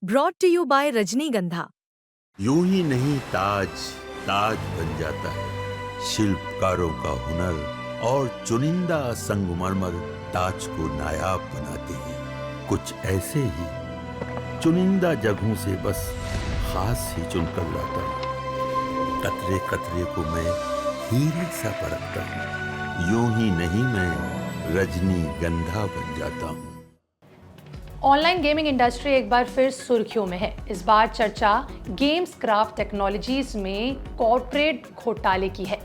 Brought to you bye रजनीगंधा। यूं ही नहीं ताज ताज बन जाता है, शिल्पकारों का हुनर और चुनिंदा संगमरमर ताज को नायाब बनाते हैं। कुछ ऐसे ही चुनिंदा जगहों से बस खास ही चुनकर लाता हूँ। कतरे कतरे को मैं हीरे सा परखता हूँ। यूं ही नहीं मैं रजनीगंधा बन जाता हूँ। ऑनलाइन गेमिंग इंडस्ट्री एक बार फिर सुर्खियों में है। इस बार चर्चा गेम्स क्राफ्ट टेक्नोलॉजीज में कॉर्पोरेट घोटाले की है।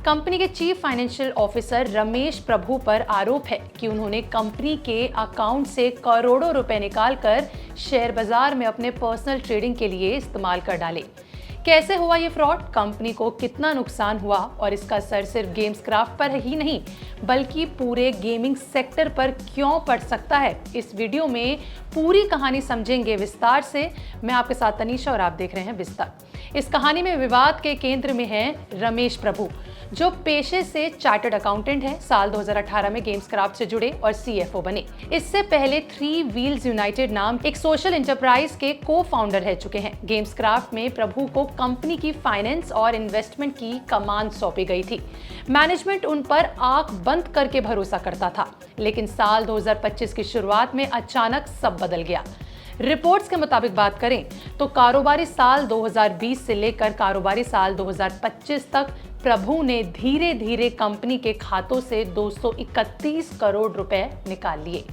कंपनी के चीफ फाइनेंशियल ऑफिसर रमेश प्रभु पर आरोप है कि उन्होंने कंपनी के अकाउंट से करोड़ों रुपए निकालकर शेयर बाजार में अपने पर्सनल ट्रेडिंग के लिए इस्तेमाल कर डाले। कैसे हुआ ये फ्रॉड, कंपनी को कितना नुकसान हुआ और इसका असर सिर्फ गेम्स क्राफ्ट पर ही नहीं बल्कि पूरे गेमिंग सेक्टर पर क्यों पड़ सकता है, इस वीडियो में पूरी कहानी समझेंगे विस्तार से। मैं आपके साथ तनीषा और आप देख रहे हैं विस्तार। इस कहानी में विवाद के केंद्र में है रमेश प्रभु, जो पेशे से चार्टर्ड अकाउंटेंट हैं। साल 2018 में गेम्स क्राफ्ट से जुड़े और सीएफओ बने। इससे पहले 3 व्हील्स यूनाइटेड नाम एक सोशल एंटरप्राइज के को फाउंडर रह चुके हैं। गेम्स क्राफ्ट में प्रभु को कंपनी की फाइनेंस और इन्वेस्टमेंट की कमान सौंपी गई थी। मैनेजमेंट उन पर आंख बंद करके भरोसा करता था, लेकिन साल 2025 की शुरुआत में अचानक सब बदल गया। रिपोर्ट्स के मुताबिक बात करें तो कारोबारी साल 2020 से लेकर कारोबारी साल 2025 तक प्रभु ने धीरे धीरे कंपनी के खातों से 231 करोड़ रुपए निकाल लिए।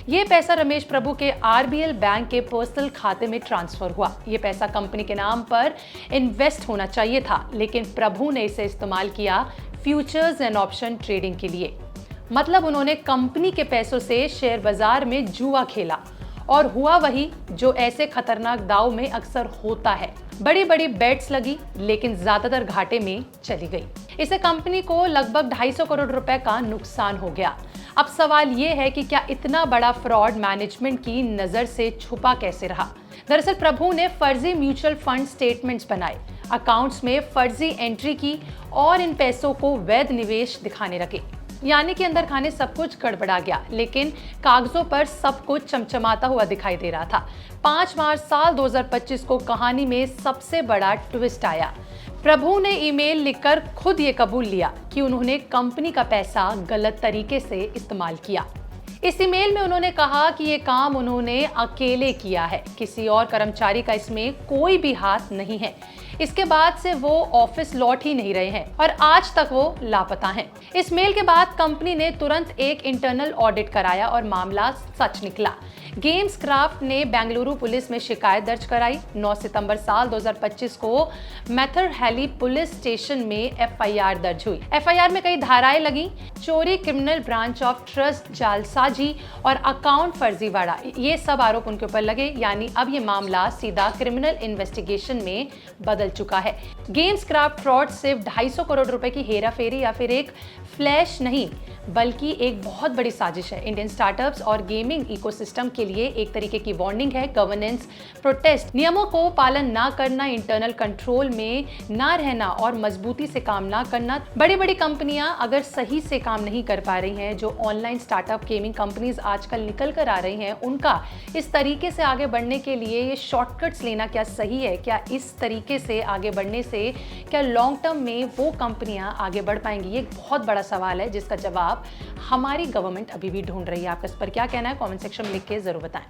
ये पैसा रमेश प्रभु के आरबीएल बैंक के पर्सनल खाते में ट्रांसफर हुआ। ये पैसा कंपनी के नाम पर इन्वेस्ट होना चाहिए था, लेकिन प्रभु ने इसे इस्तेमाल किया फ्यूचर्स एंड ऑप्शन ट्रेडिंग के लिए। मतलब उन्होंने कंपनी के पैसों से शेयर बाजार में जुआ खेला और हुआ वही जो ऐसे खतरनाक दाव में अक्सर होता है। बड़ी बड़ी बेट्स लगी लेकिन ज्यादातर घाटे में चली गई। इसे कंपनी को लगभग 250 करोड़ रुपए का नुकसान हो गया। अब सवाल यह है कि क्या इतना बड़ा फ्रॉड मैनेजमेंट की नजर से छुपा कैसे रहा। दरअसल प्रभु ने फर्जी म्यूचुअल फंड स्टेटमेंट्स बनाए, अकाउंट्स में फर्जी एंट्री की और इन पैसों को वैध निवेश दिखाने लगे। यानी कि अंदर खाने सब कुछ गड़बड़ा गया, लेकिन कागजों पर सब कुछ चमचमाता हुआ दिखाई दे रहा था। 5 मार्च साल 2025 को कहानी में सबसे बड़ा ट्विस्ट आया। प्रभु ने ईमेल लिखकर खुद ये कबूल लिया कि उन्होंने कंपनी का पैसा गलत तरीके से इस्तेमाल किया। इस ईमेल में उन्होंने कहा कि ये काम उन्होंने अकेले किया है, किसी और कर्मचारी का इसमें कोई भी हाथ नहीं है। इसके बाद से वो ऑफिस लौट ही नहीं रहे हैं और आज तक वो लापता हैं। इस मेल के बाद कंपनी ने तुरंत एक इंटरनल ऑडिट कराया और मामला सच निकला। गेम्स क्राफ्ट ने बेंगलुरु पुलिस में शिकायत दर्ज कराई। 9 सितंबर साल 2025 को मैथरहैली पुलिस स्टेशन में एफआईआर दर्ज हुई। एफआईआर में कई धाराएं लगी, चोरी, क्रिमिनल ब्रांच ऑफ ट्रस्ट, जालसाजी और अकाउंट फर्जीवाड़ा, ये सब आरोप उनके ऊपर लगे। यानी अब ये मामला सीधा क्रिमिनल इन्वेस्टिगेशन में बदल चुका है। गेम्स क्राफ्ट फ्रॉड सिर्फ 250 करोड़ रुपए की हेराफेरी या फिर एक फ्लैश नहीं बल्कि एक बहुत बड़ी साजिश है। इंडियन स्टार्टअप्स और गेमिंग इकोसिस्टम के लिए एक तरीके की वार्निंग है। गवर्नेंस, प्रोटेस्ट, नियमों को पालन ना करना, इंटरनल कंट्रोल में ना रहना और मजबूती से काम ना करना। बड़ी बड़ी कंपनियां अगर सही से काम नहीं कर पा रही हैं, जो ऑनलाइन स्टार्टअप गेमिंग कंपनीज आजकल निकल कर आ रही हैं, उनका इस तरीके से आगे बढ़ने के लिए ये शॉर्टकट्स लेना क्या सही है? क्या इस तरीके से आगे बढ़ने से क्या लॉन्ग टर्म में वो कंपनियां आगे बढ़ पाएंगी? ये एक बहुत बड़ा सवाल है जिसका जवाब हमारी गवर्नमेंट अभी भी ढूंढ रही है। आपका इस पर क्या कहना है? कमेंट सेक्शन में लिख के जरूर बताएं।